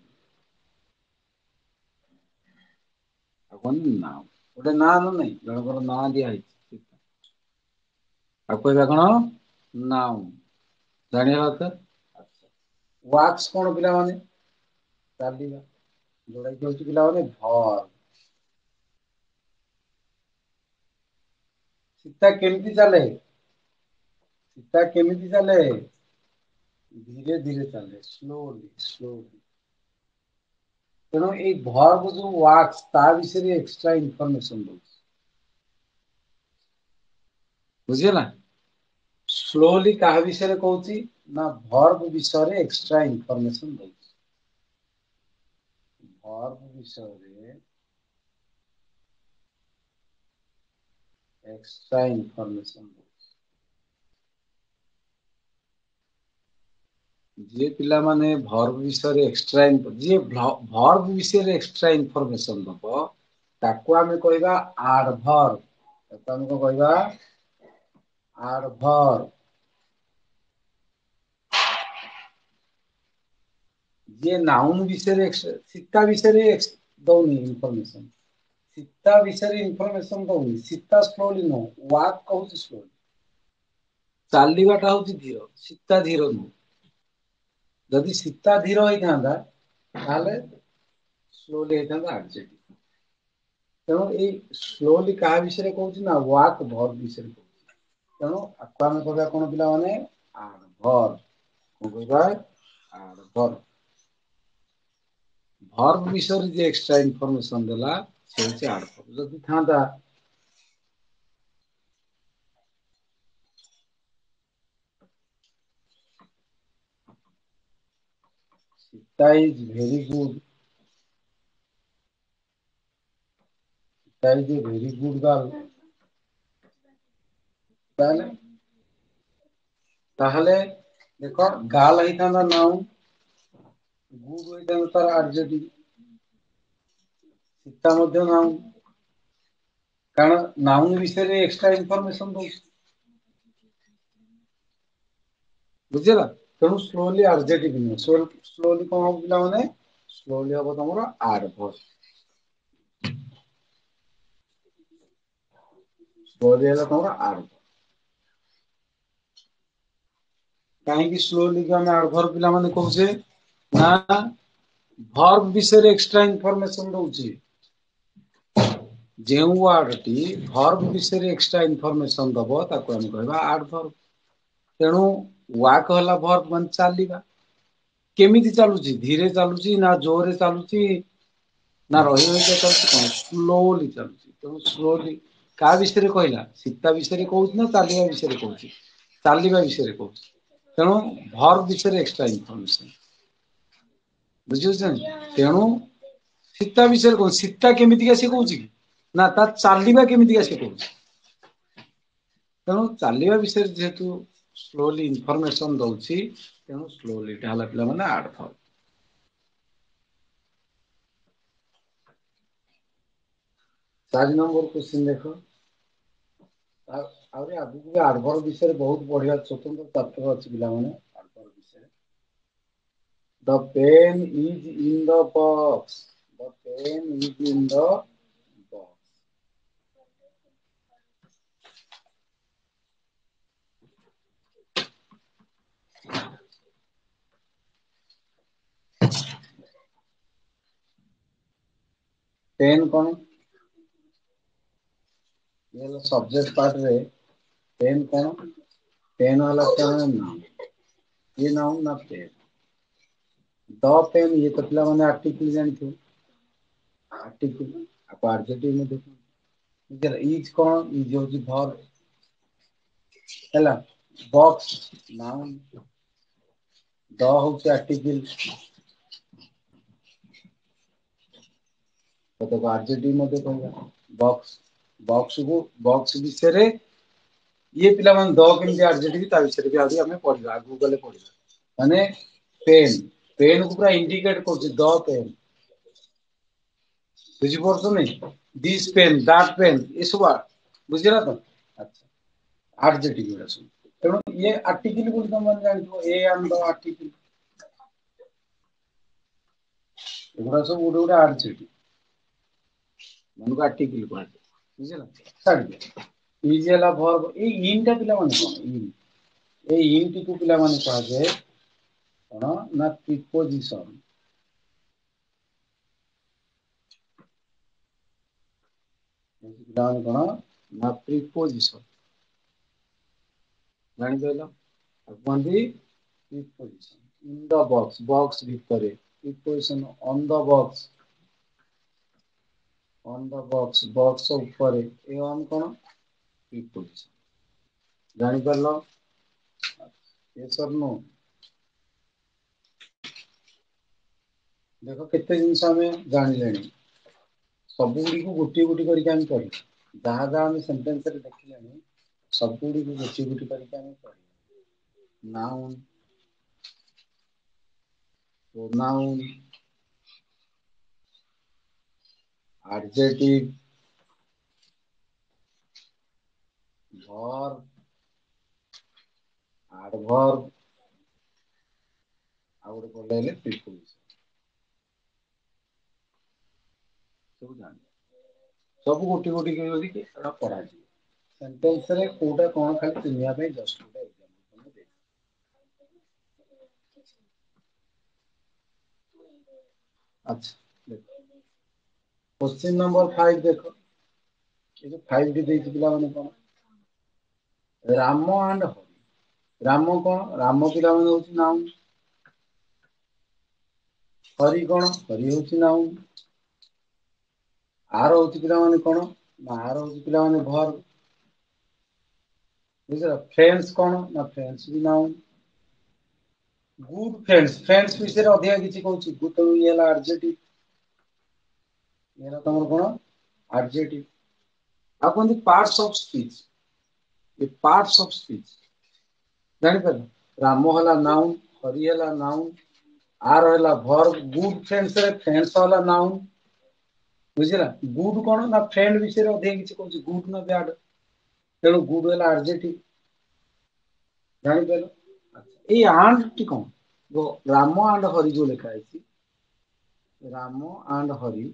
ଆଉ କଣ ନାଉନ୍। ଗୋଟେ ନାଁ ନା ନାଇଁ, ଜଣଙ୍କର ନାଁ ଦିଆ ହେଇଛି। ଆଉ କହିବା କଣ? ନାଉନ୍। ଜାଣିବା ଦରକାର। ୱାକ୍ସ କଣ ପିଲାମାନେ? ଚାଲିବା। ଯୋଉଟା କି ହଉଛି ପିଲାମାନେ ଭର୍ବ। ସୀତା କେମିତି ଚାଲେ? ସୀତା କେମିତି ଚାଲେ? ଧୀରେ ଧୀରେ ଚାଲେ। ସ୍ଲୋଲି। ତେଣୁ ଏଇ ଭର୍ବ ଯୋଉ ୱାକ୍ସ ତା ବିଷୟରେ ଏକ୍ସଟ୍ରା ଇନଫର୍ମେସନ ଦଉଛି। ବୁଝିହେଲା? ସ୍ଲୋଲି କାହା ବିଷୟରେ କହୁଛି? ନା ଭର୍ବ ବିଷୟରେ ଏକ୍ସଟ୍ରା ଇନଫର୍ମେସନ ଦଉଛି। ଭର୍ବ ବିଷୟରେ ଏକ୍ସଟ୍ରା ଇନଫର୍ମେସନ ଦଉଛି। ଯିଏ ପିଲାମାନେ ଭର୍ବ ବିଷୟରେ ଭର୍ବ ବିଷୟରେ ଏକ୍ସଟ୍ରା ଇନଫର୍ମେସନ ଦବ ତାକୁ ଆମେ କହିବା ଆଡଭର୍ବ। ତାକୁ ଆମେ କଣ କହିବା? ଆଡଭର୍ବ। ଯିଏ ନାଉନ୍ ବିଷୟରେ ସୀତା ବିଷୟରେ ଦଉନି ଇନଫର୍ମେସନ। ସୀତା ବିଷୟରେ ଇନଫର୍ମେସନ ଦଉନି। ସୀତା ସ୍ଲୋଲି ନୁହଁ, ୱାକ୍ କହୁଛି ସ୍ଲୋଲି। ଚାଲିବାଟା ହଉଛି ଧୀର। ସୀତା ଧୀର ନୁହଁ। ଯଦି ସୀତା ଧୀର ହେଇଥାନ୍ତା ତାହେଲେ ସ୍ଲୋଲି ହେଇଥାନ୍ତା ଆଡଜେକ୍ଟିଭ। ତେଣୁ ଏଇ ସ୍ଲୋଲି କାହା ବିଷୟରେ କହୁଛି? ନା ୱାକ୍ ଭର୍ବ ବିଷୟରେ କହୁଛି। ତେଣୁ ଆକୁ ଆମେ କହିବା କଣ ପିଲାମାନେ? ଆଡଭର୍ବ। କଣ କହିବା? ଆଡଭର୍ବ। ଭର୍ବ ବିଷୟରେ ଯିଏ ଏକ୍ସଟ୍ରା ଇନଫର୍ମେସନ ଦେଲା ସେ ହଉଛି ଆଡଭର୍ବ। ଯଦି ଥାନ୍ତା Sita is very good. Sita is a very good girl. ତାହେଲେ ଦେଖ ଗାର୍ଲ ହେଇଥାନ୍ତା ନାଉନ୍। ଗୁଡ୍ ହେଇଥାନ୍ତା ତାର ଆଡଜେକ୍ଟିଭ। ସୀତା ମଧ୍ୟ ନାଉନ୍। କାରଣ ନାଉନ୍ ବିଷୟରେ ଏକ୍ସଟ୍ରା ଇନଫର୍ମେସନ ଦଉଛି। ବୁଝିହେଲା? ତେଣୁ ସ୍ଲୋଲି ଆଡଜେକ୍ଟିଭ ନୁହେଁ। ସ୍ଲୋଲି କଣ ହବ ପିଲାମାନେ? ସ୍ଲୋଲି ହବ ତମର ଆଡଭର୍ବ। ସ୍ଲୋଲି ହେଲା ତମର ଆଡଭର୍ବ। କାହିଁକି ସ୍ଲୋଲି କୁ ଆମେ ଆଡଭର୍ବ ପିଲାମାନେ କହୁଛେ? ନା ଭର୍ବ ବିଷୟରେ ଏକ୍ସଟ୍ରା ଇନଫର୍ମେସନ ଦଉଛି। ଯେଉଁ ୱାର୍ଡଟି ଭର୍ବ ବିଷୟରେ ଏକ୍ସଟ୍ରା ଇନଫର୍ମେସନ ଦବ ତାକୁ ଆମେ କହିବା ଆଡଭର୍ବ। ତେଣୁ ୱାକ୍ ହେଲା ଭର୍ବ ମାନେ ଚାଲିବା। କେମିତି ଚାଲୁଛି? ଧୀରେ ଚାଲୁଛି ନା ଜୋରରେ ଚାଲୁଛି ନା ରହି ରହିକା ଚାଲୁଛି? କଣ ସ୍ଲୋଲି ଚାଲୁଛି। ତେଣୁ ସ୍ଲୋଲି କାହା ବିଷୟରେ କହିଲା? ସୀତା ବିଷୟରେ କହୁଛି ନା ଚାଲିବା ବିଷୟରେ କହୁଛି? ଚାଲିବା ବିଷୟରେ କହୁଛି। ତେଣୁ ଭର୍ବ ବିଷୟରେ ଏକ୍ସଟ୍ରା ଇନଫର୍ମେସନ। ବୁଝିହଉଛି? ତେଣୁ ସୀତା ବିଷୟରେ କହୁଛି। ସୀତା କେମିତିକା ସେ କହୁଛି କି? ନା ତା ଚାଲିବା କେମିତିକା ସେ କହୁଛି। ତେଣୁ ଚାଲିବା ବିଷୟରେ ଯେହେତୁ ସ୍ଲୋଲି ଇନଫର୍ମେସନ ଦଉଛି ତେଣୁ ସ୍ଲୋଲିଟା ହେଲା ପିଲାମାନେ ଆଡଭର୍ବ। 4 नंबर क्वेश्चन देखो आउरी आगु आडभर विषय बहुत बढ़िया स्वतंत्र चैप्टर अछि पिला माने आडभर विषय The pen is in the box. The pen is in the box. Pen कौन ये सब्जेक्ट पार्ट रे पेन कौन पेन वाला क्या नाम ये नाम ना पेन द पेन ये तो पिला माने आर्टिकल जानथि आर्टिकल आप एडजेक्टिव में देखो इधर इज कौन इज होची वर्ब हैला बॉक्स नाउन द होची आर्टिकल तो देखो एडजेक्टिव में देखो बॉक्स बॉक्स विषय रे ये पिला मान द केमती एडजेक्टिव ता विषय भी आदि हमें पढ़िबा गूगल पे पढ़िबा माने पेन पेन को पूरा इंडिकेट करछ द पेन बुझी पड़छ नहीं दिस पेन दैट पेन ये सब बुझिला तो अच्छा एडजेक्टिव गुड़ा सब तेणु ये आर्टिकल को तुम मन जानिथो ए एम द आर्टिकल एगुड़ा सब गुडे गुडे एडजेक्टिव मन को आर्टिकल को बुझिला छाड़ दे इजेला वर्ब ए इन टा पिला माने कोन इन ए इन टी को पिला माने कहा जाए कोन ना प्रीपोजिशन पिला माने कोन ना प्रीपोजिशन जानि देला कोनदी preposition in the box box भीतर preposition on the box box ऊपर ए ऑन कोन प्रीपोजिशन जानि परलो यस और नो देखो केते जिंस हमें जानि लेनी सब गुडी को गोटी गोटी करके हम पढ़ी जहाँ जहाँ हम सेंटेंस रे देखिलानी सब गुडी को गोटी गोटी करके हम पढ़ी noun pronoun adjective verb adverb आउट बोलेले प्रीपोजिशन सब जान सब गोटी गोटी के एटा पढ़ा जी सेंटेंस रे कोटा कोन खाली चिन्हिया पे जस्ट कोटा एग्जांपल दे अच्छा देखो क्वेश्चन नंबर 5 देखो ये जो 5 डी देछि पिला माने कोन राम एंड हरि राम कोन राम पिला माने होछि नाउन हरि कोन हरि होछि नाउन आर होछि पिला माने कोन ना आर होछि पिला माने वर्ब बुझला फ्रेंड्स कोन ना फ्रेंड्स भी नाउन गुड फ्रेंड्स विषय रे अधिक किछि कहूछि गुड तो ये ला एडजेक्टिव ये तमर कोन एडजेक्टिव अपन दी पार्ट्स ऑफ स्पीच ये पार्ट्स ऑफ स्पीच जानि पर राम हला नाउन हरि हला नाउन आर हला वर्ब गुड फ्रेंड्स रे फ्रेंड्स हला नाउन बुझिला गुड कोन ना फ्रेंड विषय रे अधिक किछि कहूछि गुड ना बैड तेणु गुड हला एडजेक्टिव जानि पर ए आंड टी कोन जो राम एंड हरि जो लिखा है राम एंड हरि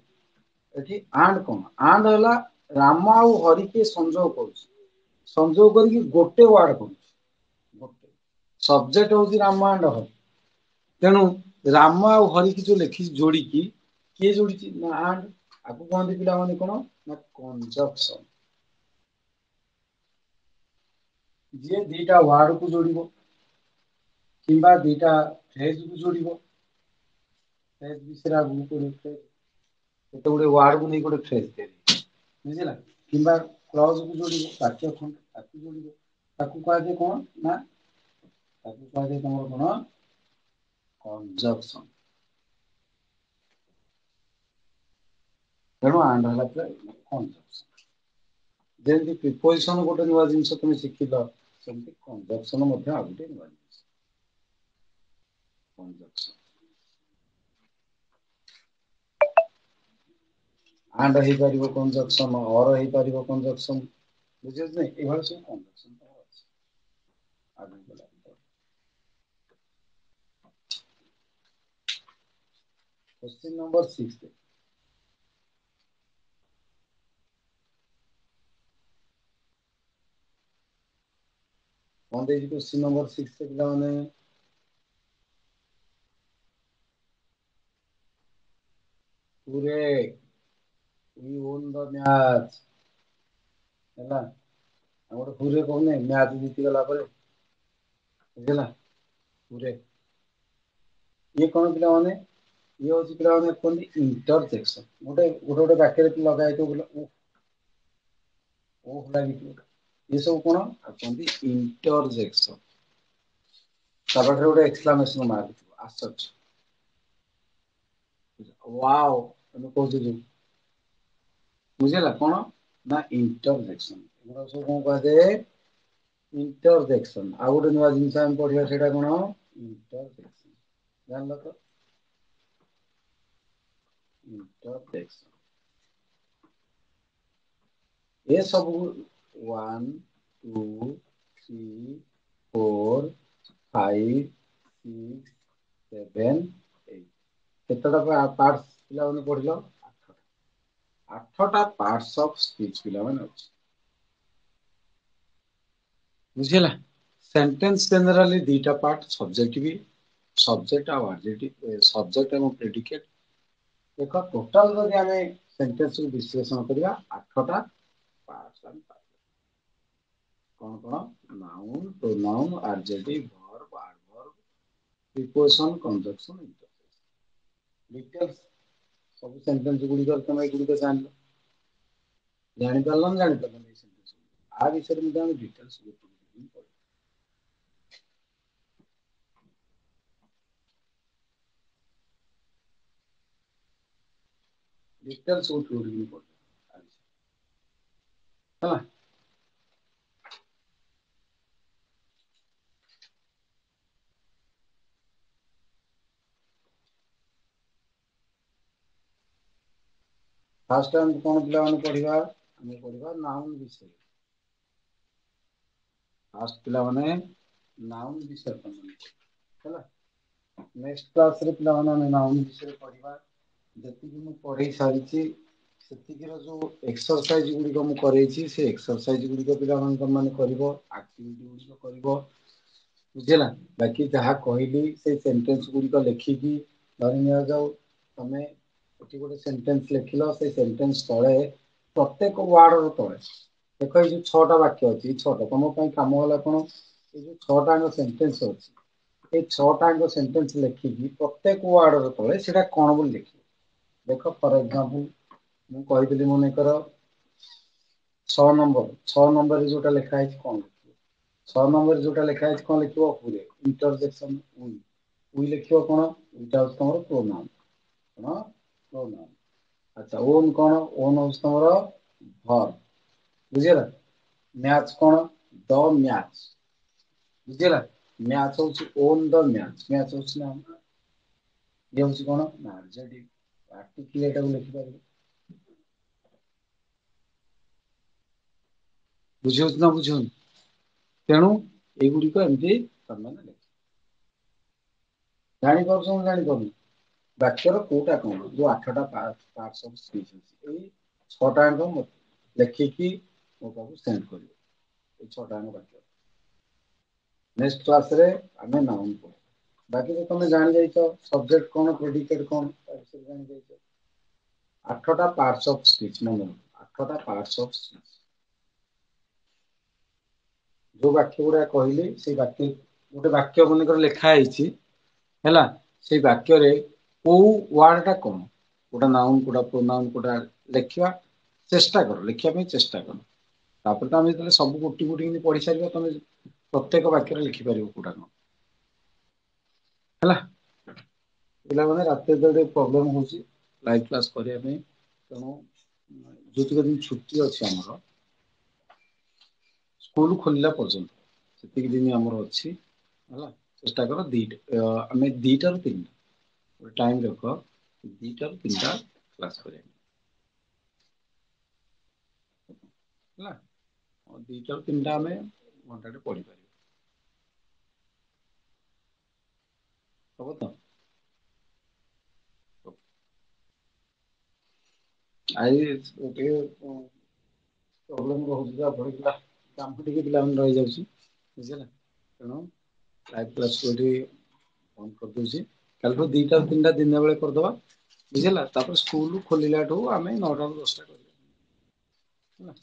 एठी आंड कोन आंड हला राम आउ हरि के संजोग करूछि संजोग करके गोटे वर्ड करूछि गोटे सब्जेक्ट होछि राम एंड हरि तेणु राम आउ हरि की जो लिखि जोड़ी की किए जोड़ी ना आंड आपको कहते पिला माने कोन ना कंजक्शन जे दीटा वर्ड को जोड़िबो किंबा दीटा फ्रेज को जोड़िबो फ्रेज विषय आगु पढे फ्रेज तो गोटे वर्ड को नहीं गोटे फ्रेज दे बुझिला किंबा क्लॉज को जोड़िबो वाक्य खंड ताकू जोड़िबो ताकू कहा जे कोन ना ताकू कहा जे तमर कोन कंजक्शन तेणु आंड हला कंजक्शन जेमती प्रीपोजिशन गोटे नुआ जिनिस तुम शिखिल सेमती कंजक्शन मध्ये आ गोटे नुआ जिनिस कंजक्शन and ହେଇପାରିବ conjunction, or ହେଇପାରିବ conjunction, ବୁଝିଲେ ଏଇଭଳି ସବୁ conjunction ଅଛି। ଆଗକୁ ଗଲା क्वेश्चन नंबर 6 कौन देखिए क्वेश्चन नंबर 6 से पिलाने पूरे वी ओन द मैच हैला हमर पूरे कहने मैच जीति गला पर बुझला पूरे ये कौन पिलाने ये होची पिलाने कोन इंटरसेक्शन गोटे वाक्य रे लगाय तो बोला ओ होला ये सब कोन कोन इंटरसेक्शन ता पाखरे गोटे एक्सक्लेमेशन मार्क आसच वाओ तमे कहू जे बुझला कोन ना इंटरसेक्शन एरा सब कोन कहदे इंटरसेक्शन आ गोटे नुवा जिंस हम पढिया सेटा कोन इंटरसेक्शन जानल तो इंटरसेक्शन ये सब 1 2 3 4 5 6 7 8 केतटा पार्ट्स पिला माने पढिलो 8टा पार्ट्स ऑफ स्पीच पिला माने अछि बुझिला सेंटेंस जनरली दीटा पार्ट सब्जेक्ट भी सब्जेक्ट आ एडजेक्टिव सब्जेक्ट एवं प्रेडिकेट देखो टोटल जदि हमें सेंटेंस को विश्लेषण करिया 8टा पार्ट्स हम कौन कौन noun pronoun adjective verb adverb preposition conjunction interjection details सब सेंटेंस गुडी कर तमे गुडी के जानि परलन सेंटेंस आ विषय में हम डिटेल्स डिटेल्स को थोड़ी पड़े है फास्ट टाइम कौन पिला माने पढ़िबा हम पढ़िबा नाउन विषय फास्ट पिला माने नाउन विषय हैला नेक्स्ट क्लास रे पिला माने नाउन विषय पढ़िबा जति कि मु पढ़ै सारिछि सेतिकिर जो एक्सरसाइज गुडी को मु करैछि से एक्सरसाइज गुडी को पिला माने करिवो एक्टिविटी गुडी को करिवो बुझिला बाकी जहाँ कहली से सेंटेंस गुडी को लेखिकी धरि निया जाऊ तमे एटी गोटे सेंटेंस लिखिलो से सेंटेंस तळे प्रत्येक वर्ड रो तळे देखो ये 6टा वाक्य अछि 6टा तम पई काम होला कोन ये जो 6टा को सेंटेंस अछि ए 6टा को सेंटेंस लिखिकी प्रत्येक वर्ड रो तळे सेटा कोन बोल लिखि देखो फॉर एग्जांपल मु कहितली मने कर 6 नंबर रे जोटा लिखा है कोन 6 नंबर जोटा लिखा है कोन लिखिबो पूरे इंटरजेक्शन वी लिखिबो कोन इटा तमरो प्रोनाउन कोन प्रोनाउन अच्छा ओन कोन ओन होस तमरो वर्ब बुझिला मैच कोन द मैच बुझिला मैच होची ओन द मैच होची ना ये होची कोन ना एडजेक्टिव आर्टिकुलेट को लिखि पारिबो बुझियो ना बुझियो तेणु एगुडी को एमती तमे जानि परछन जानि परनु वाक्यर कोटा कोन जो 8टा पार्ट्स ऑफ स्पीच अछि एई 6टा को लेखिकी मो पाखु सेंड करियो ए 6टा वाक्य नेक्स्ट क्लास रे हमें नाउन पढ बाकी तो तुम जान जाइछो सब्जेक्ट कोन प्रेडिकेट कोन सब जान जाइछो 8टा पार्ट्स ऑफ स्पीच मन 8टा पार्ट्स ऑफ स्पीच जो वाक्य गुडा कहली से वाक्य गोटे वाक्य मनकर लेखा आइछि हैला से वाक्य रे को वर्ड टा कोन गोटा नाउन गोटा प्रोनाउन गोटा लेखिबा चेष्टा करो लेखिया पे चेष्टा करो तापर तो हम जतले सब गोटी गोटी कि पढी सारिबा तमे प्रत्येक वाक्य रे लिखि पारिबो कोटा कोन हैला पिला माने राते जडे प्रॉब्लम होची लाइव क्लास करिया पे तेणु जो दिन छुट्टी अछि हमरो स्कूल खोलिला पर्यंत सेतिक दिन हमर अछि हैला चेष्टा करो आमे 2टा ରୁ 3ଟା टाइम रख 2टा ରୁ 3टा क्लास करिया ହେଲା। 2ଟାରୁ 3ଟା ଆମେ ଘଣ୍ଟାଟେ ପଢିପାରିବା। ହବ ତ? ଆଇ ଟିକେ ପ୍ରୋବ୍ଲେମ ରହୁଛି ତ ପରୀକ୍ଷା କାମ ଟିକେ ପିଲାମାନେ ରହିଯାଉଛି ବୁଝିହେଲା। ତେଣୁ ଲାଇଭ କ୍ଲାସ ଏଠି ବନ୍ଦ କରିଦଉଛି। କାଲିଠୁ 2ଟାରୁ 3ଟା ଦିନ ବେଳେ କରିଦବା ବୁଝିହେଲା। ତାପରେ ସ୍କୁଲ ଖୋଲିଲାଠୁ ଆମେ 9ଟାରୁ 10ଟା କରିବା ହେଲା।